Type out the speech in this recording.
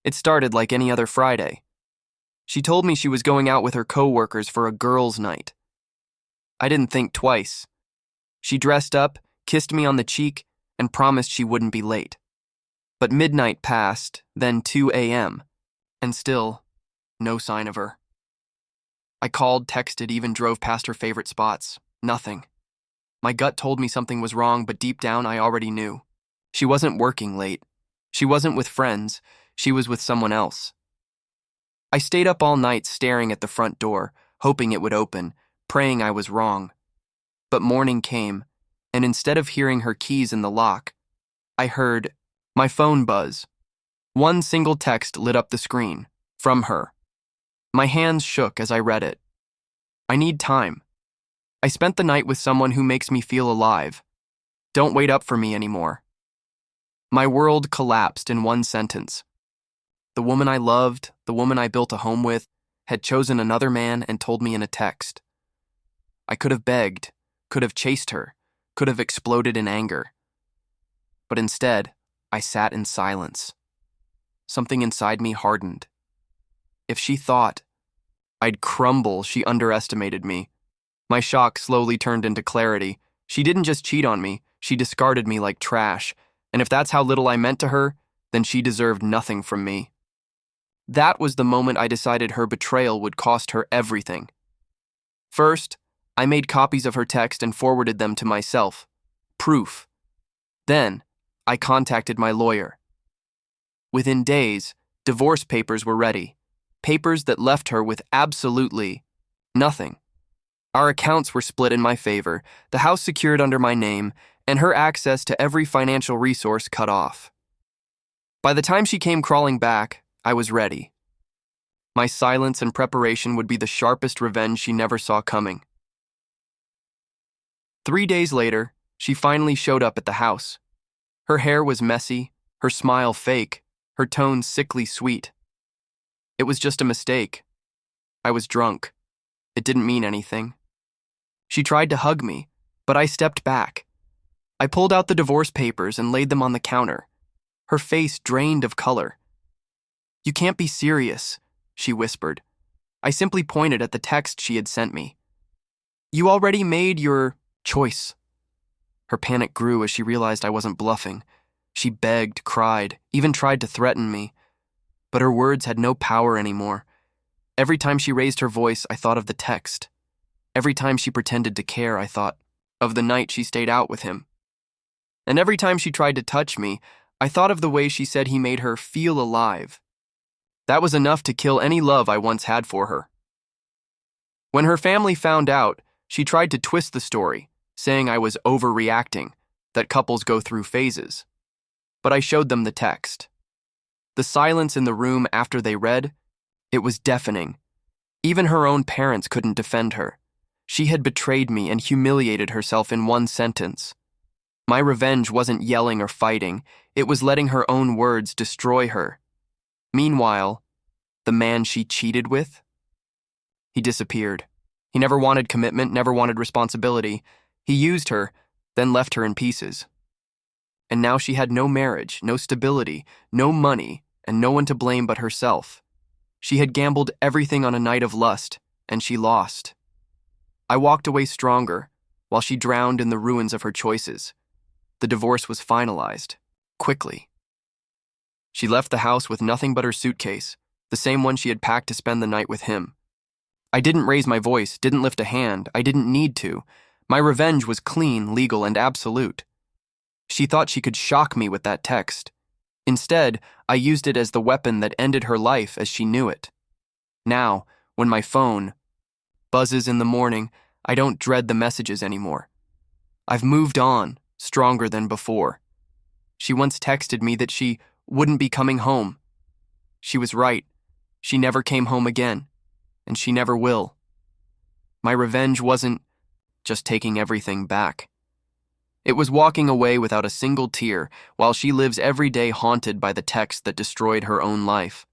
It started like any other Friday. She told me she was going out with her coworkers for a girls' night. I didn't think twice. She dressed up, kissed me on the cheek, and promised she wouldn't be late. But midnight passed, then 2 a.m., and still, no sign of her. I called, texted, even drove past her favorite spots. Nothing. My gut told me something was wrong, but deep down I already knew. She wasn't working late. She wasn't with friends. She was with someone else. I stayed up all night staring at the front door, hoping it would open, praying I was wrong. But morning came, and instead of hearing her keys in the lock, I heard my phone buzz. One single text lit up the screen, from her. My hands shook as I read it. I need time. I spent the night with someone who makes me feel alive. Don't wait up for me anymore. My world collapsed in one sentence. The woman I loved, the woman I built a home with, had chosen another man and told me in a text. I could have begged, could have chased her, could have exploded in anger. But instead, I sat in silence. Something inside me hardened. If she thought I'd crumble, she underestimated me. My shock slowly turned into clarity. She didn't just cheat on me, she discarded me like trash. And if that's how little I meant to her, then she deserved nothing from me. That was the moment I decided her betrayal would cost her everything. First, I made copies of her text and forwarded them to myself. Proof. Then, I contacted my lawyer. Within days, divorce papers were ready. Papers that left her with absolutely nothing. Our accounts were split in my favor, the house secured under my name, and her access to every financial resource cut off. By the time she came crawling back, I was ready. My silence and preparation would be the sharpest revenge she never saw coming. 3 days later, she finally showed up at the house. Her hair was messy, her smile fake, her tone sickly sweet. It was just a mistake. I was drunk. It didn't mean anything. She tried to hug me, but I stepped back. I pulled out the divorce papers and laid them on the counter. Her face drained of color. "You can't be serious," she whispered. I simply pointed at the text she had sent me. "You already made your choice." Her panic grew as she realized I wasn't bluffing. She begged, cried, even tried to threaten me. But her words had no power anymore. Every time she raised her voice, I thought of the text. Every time she pretended to care, I thought of the night she stayed out with him. And every time she tried to touch me, I thought of the way she said he made her feel alive. That was enough to kill any love I once had for her. When her family found out, she tried to twist the story, saying I was overreacting, that couples go through phases. But I showed them the text. The silence in the room after they read, it was deafening. Even her own parents couldn't defend her. She had betrayed me and humiliated herself in one sentence. My revenge wasn't yelling or fighting, it was letting her own words destroy her. Meanwhile, the man she cheated with? He disappeared. He never wanted commitment, never wanted responsibility. He used her, then left her in pieces. And now she had no marriage, no stability, no money, and no one to blame but herself. She had gambled everything on a night of lust, and she lost. I walked away stronger, while she drowned in the ruins of her choices. The divorce was finalized, quickly. She left the house with nothing but her suitcase, the same one she had packed to spend the night with him. I didn't raise my voice, didn't lift a hand, I didn't need to. My revenge was clean, legal, and absolute. She thought she could shock me with that text. Instead, I used it as the weapon that ended her life as she knew it. Now, when my phone buzzes in the morning, I don't dread the messages anymore. I've moved on, stronger than before. She once texted me that she wouldn't be coming home. She was right. She never came home again, and she never will. My revenge wasn't just taking everything back. It was walking away without a single tear while she lives every day haunted by the text that destroyed her own life.